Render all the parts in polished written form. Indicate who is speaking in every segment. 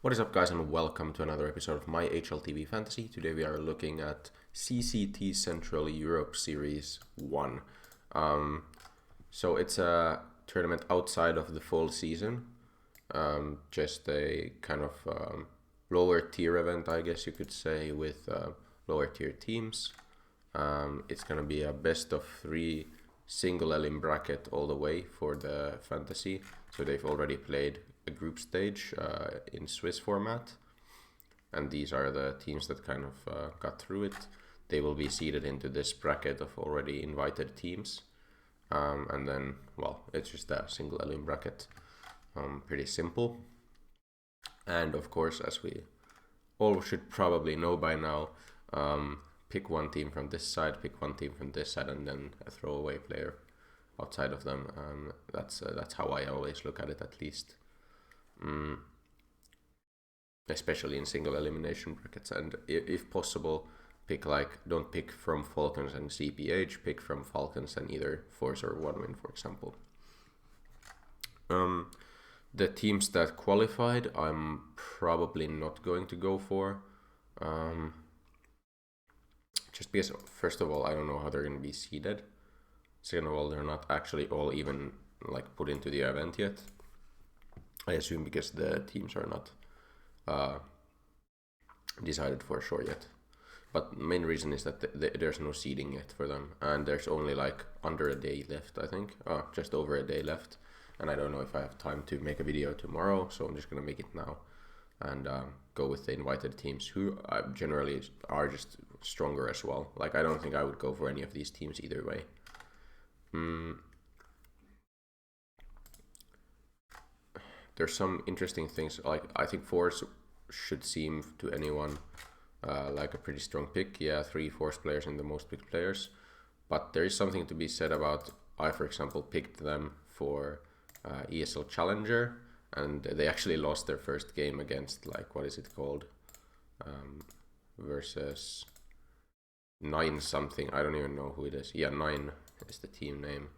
Speaker 1: What is up, guys, and welcome to another episode of my HLTV Fantasy. Today we are looking at CCT Central Europe Series 1. So it's a tournament outside of the full season, just a kind of lower tier event, I guess you could say, with lower tier teams. It's going to be a best of 3 single elim bracket all the way for the fantasy. So they've already played a group stage in Swiss format, and these are the teams that kind of got through it. They will be seeded into this bracket of already invited teams, and then, well, it's just a single elim bracket. Pretty simple. And of course, as we all should probably know by now, pick one team from this side, pick one team from this side, and then a throwaway player outside of them. That's how I always look at it, at least. Especially in single elimination brackets, and if possible, don't pick from Falcons and CPH, pick from Falcons and either Force or One Win, for example. The teams that qualified, I'm probably not going to go for. Just because, first of all, I don't know how they're going to be seeded. Second of all, they're not actually all even put into the event yet. I assume because the teams are not decided for sure yet. But the main reason is that there's no seeding yet for them, and there's only under a day left, I think. Just over a day left, and I don't know if I have time to make a video tomorrow, so I'm just gonna make it now and go with the invited teams, who generally are just stronger as well. I don't think I would go for any of these teams either way. There's some interesting things. I think Force should seem to anyone like a pretty strong pick. Yeah, 3 Force players and the most picked players. But there is something to be said about, I, for example, picked them for ESL Challenger, and they actually lost their first game against, what is it called? Versus 9 something. I don't even know who it is. Yeah, 9 is the team name.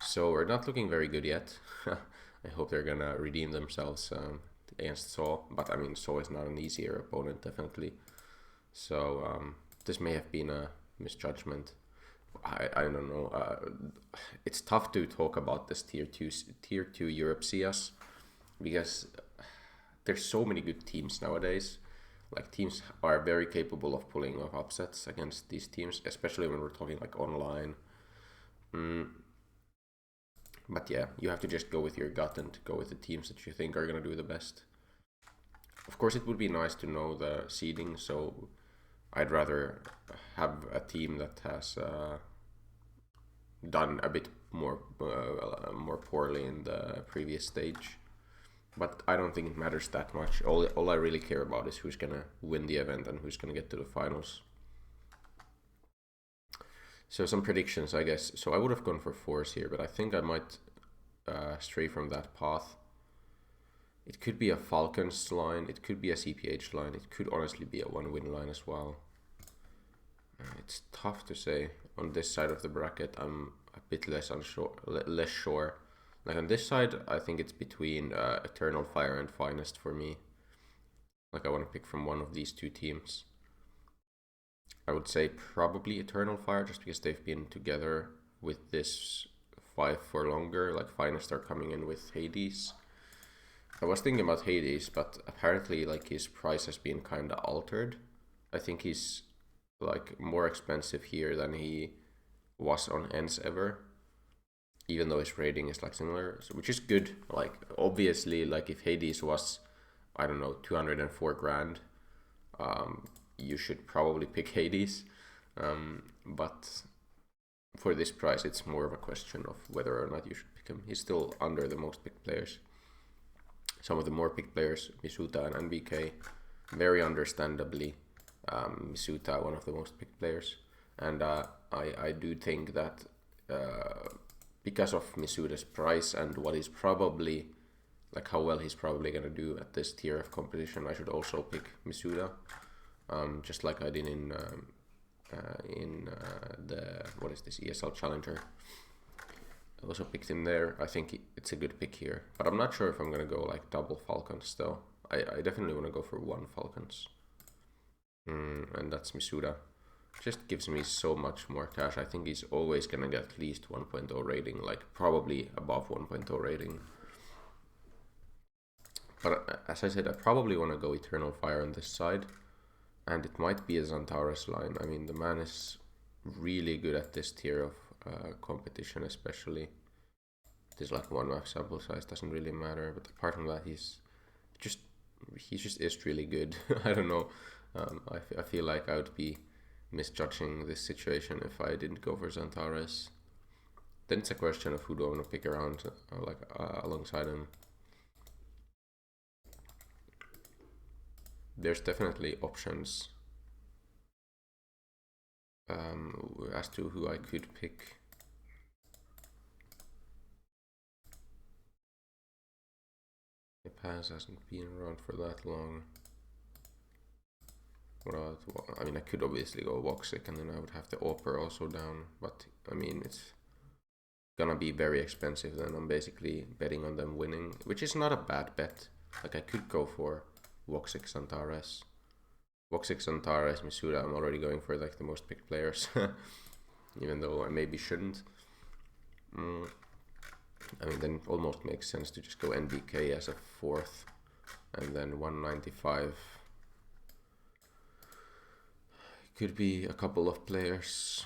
Speaker 1: So we're not looking very good yet. I hope they're gonna redeem themselves against Saw, but I mean, Saw is not an easier opponent, definitely. So this may have been a misjudgment. I don't know. It's tough to talk about this tier 2 Europe CS because there's so many good teams nowadays. Teams are very capable of pulling off upsets against these teams, especially when we're talking online. But yeah, you have to just go with your gut and go with the teams that you think are going to do the best. Of course, it would be nice to know the seeding, so I'd rather have a team that has done a bit more poorly in the previous stage. But I don't think it matters that much. All I really care about is who's going to win the event and who's going to get to the finals. So some predictions, I guess. So I would have gone for Force here, but I think I might stray from that path. It could be a Falcons line, it could be a CPH line, it could honestly be a One Win line as well. It's tough to say. On this side of the bracket, I'm a bit less sure. On this side, I think it's between Eternal Fire and Finest for me. I want to pick from one of these two teams. I would say probably Eternal Fire, just because they've been together with this 5 for longer. Finest are coming in with Hades. I was thinking about Hades, but apparently his price has been kind of altered. I think he's more expensive here than he was on Ends ever, even though his rating is similar, which is good. Obviously, if Hades was, I don't know, 204 grand, you should probably pick Hades, but for this price it's more of a question of whether or not you should pick him. He's still under the most picked players. Some of the more picked players, Misuta and NBK, very understandably, Misuta one of the most picked players, and I do think that because of Misuta's price and what is probably how well he's probably gonna do at this tier of competition, I should also pick Misuta. Just like I did in the what is this, ESL Challenger. Also picked him there. I think it's a good pick here, but I'm not sure if I'm gonna go double Falcons though. I definitely want to go for 1 Falcons. And that's Misuda. Just gives me so much more cash. I think he's always gonna get at least 1.0 rating, like probably above 1.0 rating. But as I said, I probably want to go Eternal Fire on this side. And it might be a Xantares line. I mean, the man is really good at this tier of competition, especially. There's like 1 map sample size, doesn't really matter. But apart from that, he just is really good. I don't know. I feel like I would be misjudging this situation if I didn't go for Xantares. Then it's a question of who do I want to pick around, alongside him. There's definitely options as to who I could pick. The Paz hasn't been around for that long. I mean, I could obviously go Voxic and then I would have the Opera also down, but I mean, it's gonna be very expensive then. I'm basically betting on them winning, which is not a bad bet. Like, I could go for Voxic, Xantares. Voxic, Xantares, Misuda, I'm already going for like the most picked players, even though I maybe shouldn't. I mean, then it almost makes sense to just go NBK as a 4th, and then 195. Could be a couple of players.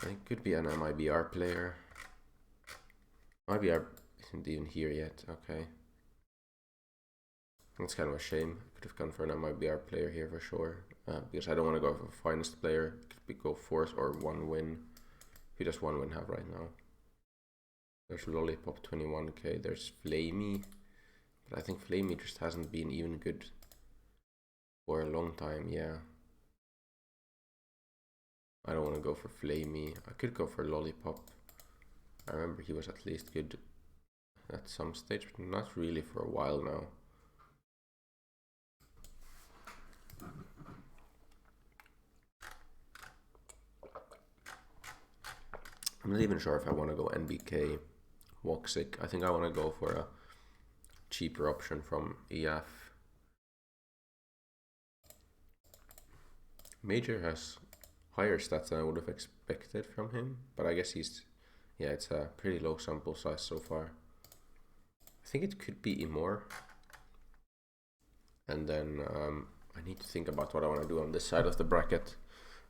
Speaker 1: I think could be an MIBR player. MIBR isn't even here yet. Okay. That's kind of a shame. Could have gone for an MIBR player here for sure. Because I don't want to go for finest player. Could be go 4th or 1 win. Who does 1 win have right now? There's Lollipop 21k. There's Flamey. But I think Flamey just hasn't been even good for a long time. Yeah. I don't want to go for Flamey. I could go for Lollipop. I remember he was at least good at some stage, but not really for a while now. I'm not even sure if I want to go NBK, Voxic. I think I want to go for a cheaper option from EF. Major has higher stats than I would have expected from him, but I guess it's a pretty low sample size so far. I think it could be more. And then I need to think about what I want to do on this side of the bracket.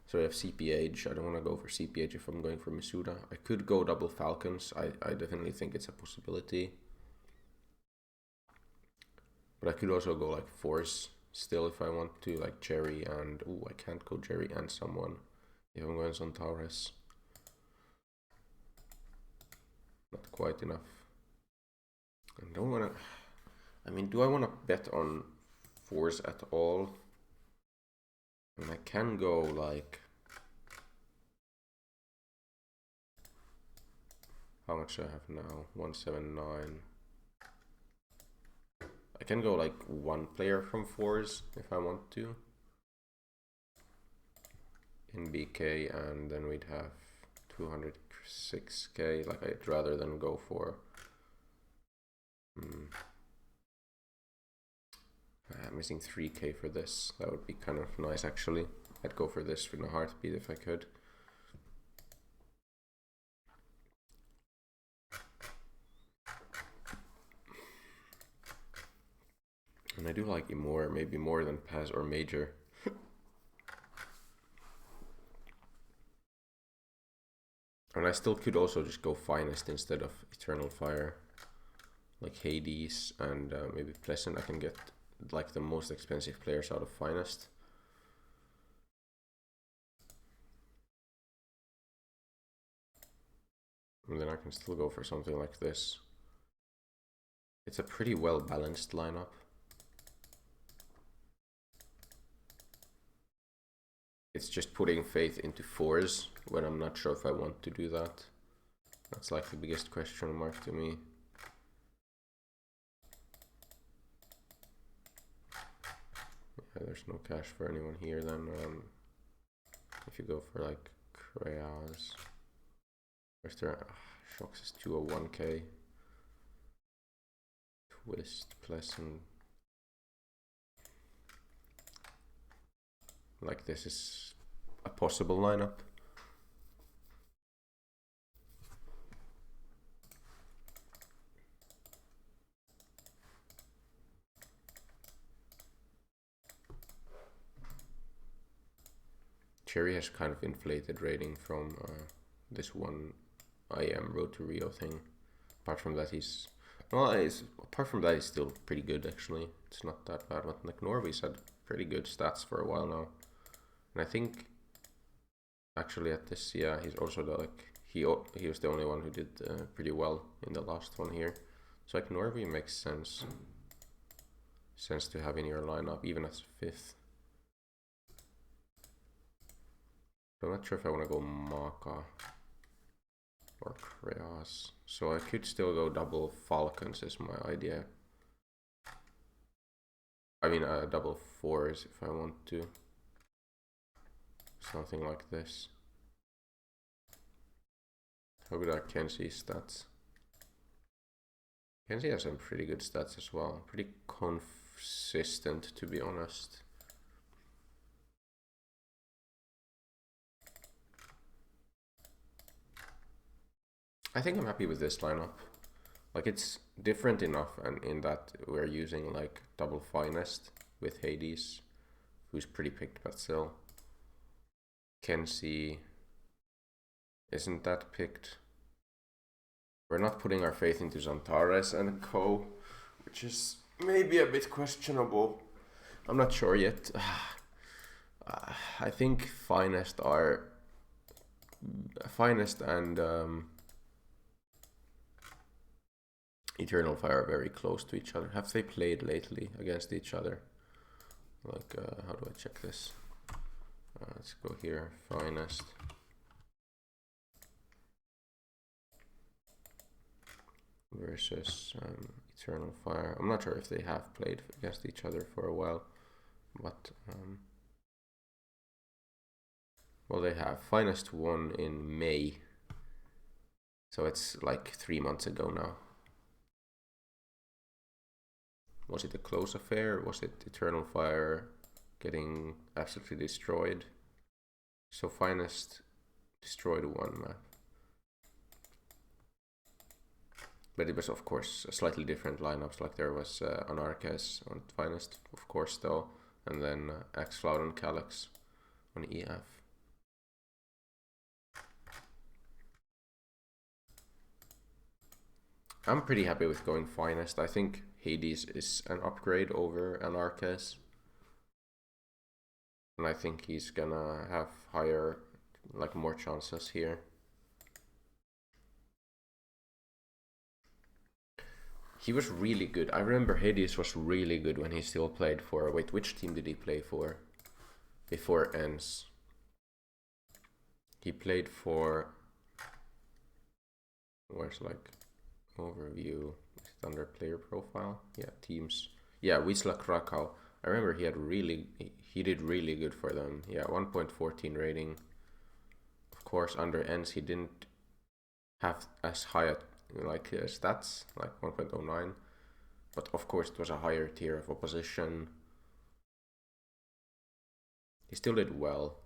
Speaker 1: So we have CPH. I don't want to go for CPH if I'm going for Misuda. I could go double Falcons. I definitely think it's a possibility. But I could also go like Force still if I want to, like Jerry and... Ooh, I can't go Jerry and someone if I'm going Xantares. Not quite enough. I don't want to... I mean, do I want to bet on Force at all? I mean, I can go like... How much do I have now? 179. I can go like 1 player from 4s if I want to. In BK, and then we'd have 206k. Like, I'd rather than go for... I'm missing 3k for this. That would be kind of nice actually. I'd go for this in a heartbeat if I could. And I do like him more, maybe more than Paz or Major. And I still could also just go Finest instead of Eternal Fire. Like Hades and maybe Pleasant. I can get like the most expensive players out of Finest. And then I can still go for something like this. It's a pretty well balanced lineup. It's just putting faith into 4s when I'm not sure if I want to do that. That's like the biggest question mark to me. Yeah, there's no cash for anyone here then. If you go for like Kreas. Where's there? Shocks is 201k. Twist, Pleasant. like this is a possible lineup. Cherry has kind of inflated rating from this one IM Road to Rio thing. Apart from that, he's still pretty good actually. It's not that bad. But like Norby's had pretty good stats for a while now, and I think actually at this, yeah, he's also he was the only one who did pretty well in the last one here. So like Norby makes sense to have in your lineup even as 5th. I'm not sure if I want to go Maka or Kreas. So I could still go double Falcons is my idea. I mean double 4s if I want to. Something like this. How good are Kenzie's stats? Kenzie has some pretty good stats as well. Pretty consistent, to be honest. I think I'm happy with this lineup. Like it's different enough, and in that we're using like double Finest with Hades, who's pretty picked, but still. Kenzie isn't that picked. We're not putting our faith into Zantares and co, which is maybe a bit questionable. I'm not sure yet. I think Finest and Eternal Fire are very close to each other. Have they played lately against each other? Like, how do I check this? Let's go here, Finest. Versus Eternal Fire. I'm not sure if they have played against each other for a while, but well, they have. Finest won in May, so it's like 3 months ago now. Was it a close affair? Was it Eternal Fire getting absolutely destroyed? So Finest destroyed one map. But it was of course a slightly different lineups, like there was Anarches on Finest, of course though, and then X-Cloud and Calyx on EF. I'm pretty happy with going Finest. I think Hades is an upgrade over Anarches. And I think he's gonna have higher, like more chances here. He was really good. I remember Hades was really good when he still played for... Wait, which team did he play for before ENS? He played for... Where's like overview? Is it under player profile? Yeah, teams. Yeah, Wisla Krakow. I remember he did really good for them. Yeah, 1.14 rating. Of course, under ENS he didn't have as high stats, like 1.09, but of course it was a higher tier of opposition. He still did well.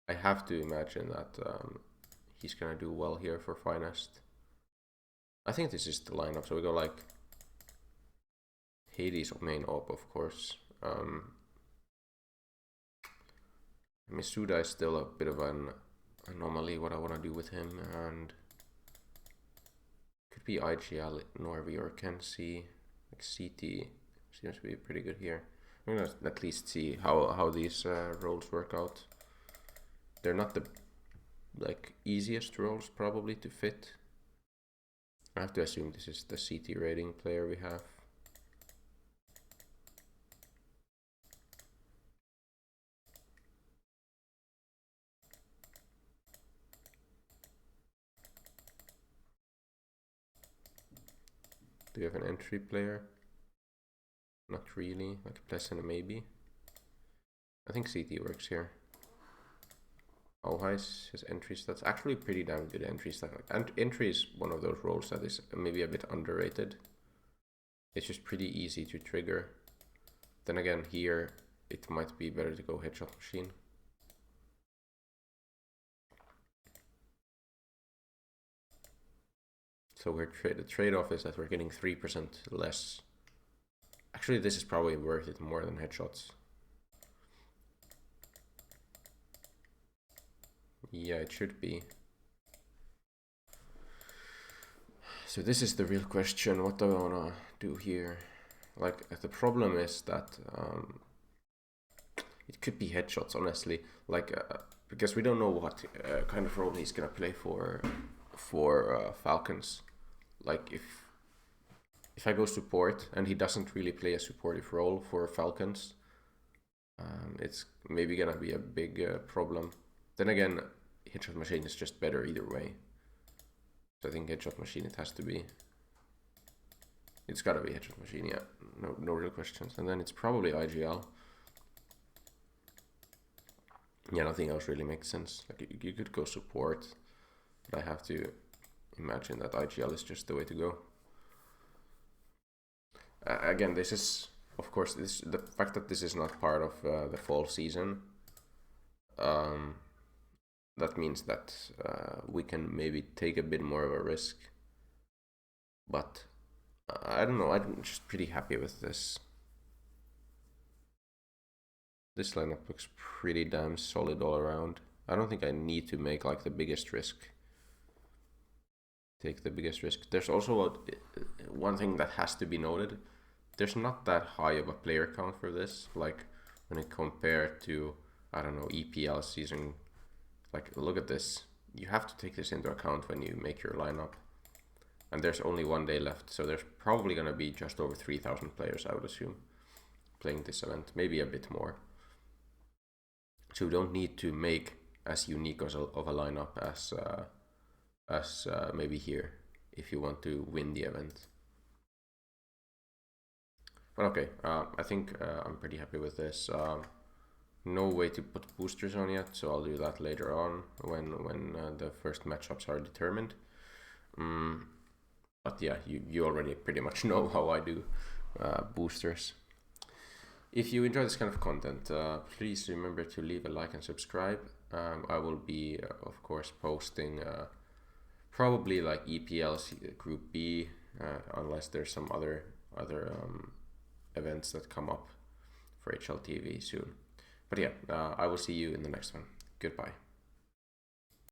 Speaker 1: I have to imagine that he's gonna do well here for Finest. I think this is the lineup, so we go like Hades main op, of course. Misuda is still a bit of an anomaly, what I want to do with him, and could be IGL, Norby, or Kenzie. Like CT seems to be pretty good here. I'm gonna at least see how these roles work out. They're not the like easiest roles probably to fit. I have to assume this is the CT rating player we have. Do you have an entry player? Not really, like Pleasant maybe. I think CT works here. Alhais, his entry stats, actually pretty damn good entry stat. And entry is one of those roles that is maybe a bit underrated. It's just pretty easy to trigger. Then again, here it might be better to go headshot machine. So the trade-off is that we're getting 3% less. Actually, this is probably worth it more than headshots. Yeah, it should be. So this is the real question. What do I wanna do here? Like, the problem is that it could be headshots, honestly. Like, because we don't know what kind of role he's gonna play for Falcons. Like, if I go support and he doesn't really play a supportive role for Falcons, it's maybe gonna be a big problem. Then again, headshot machine is just better either way. So I think headshot machine it has to be. It's gotta be headshot machine, yeah. No real questions. And then it's probably IGL. Yeah, nothing else really makes sense. Like you could go support, but I have to imagine that IGL is just the way to go. Again, this is, of course, the fact that this is not part of the fall season. That means that we can maybe take a bit more of a risk. But I don't know, I'm just pretty happy with this. This lineup looks pretty damn solid all around. I don't think I need to make like the biggest risk. Take the biggest risk. There's also one thing that has to be noted. There's not that high of a player count for this. Like when it compared to, I don't know, EPL season. Like look at this. You have to take this into account when you make your lineup. And there's only 1 day left, so there's probably gonna be just over 3,000 players, I would assume, playing this event, maybe a bit more. So you don't need to make as unique of a lineup as maybe here if you want to win the event. But okay, I think I'm pretty happy with this. No way to put boosters on yet, so I'll do that later on when the first matchups are determined. But yeah, you already pretty much know how I do boosters. If you enjoy this kind of content, please remember to leave a like and subscribe. I will be, of course, posting probably like EPL Group B, unless there's some other events that come up for HLTV soon. But yeah, I will see you in the next one. Goodbye.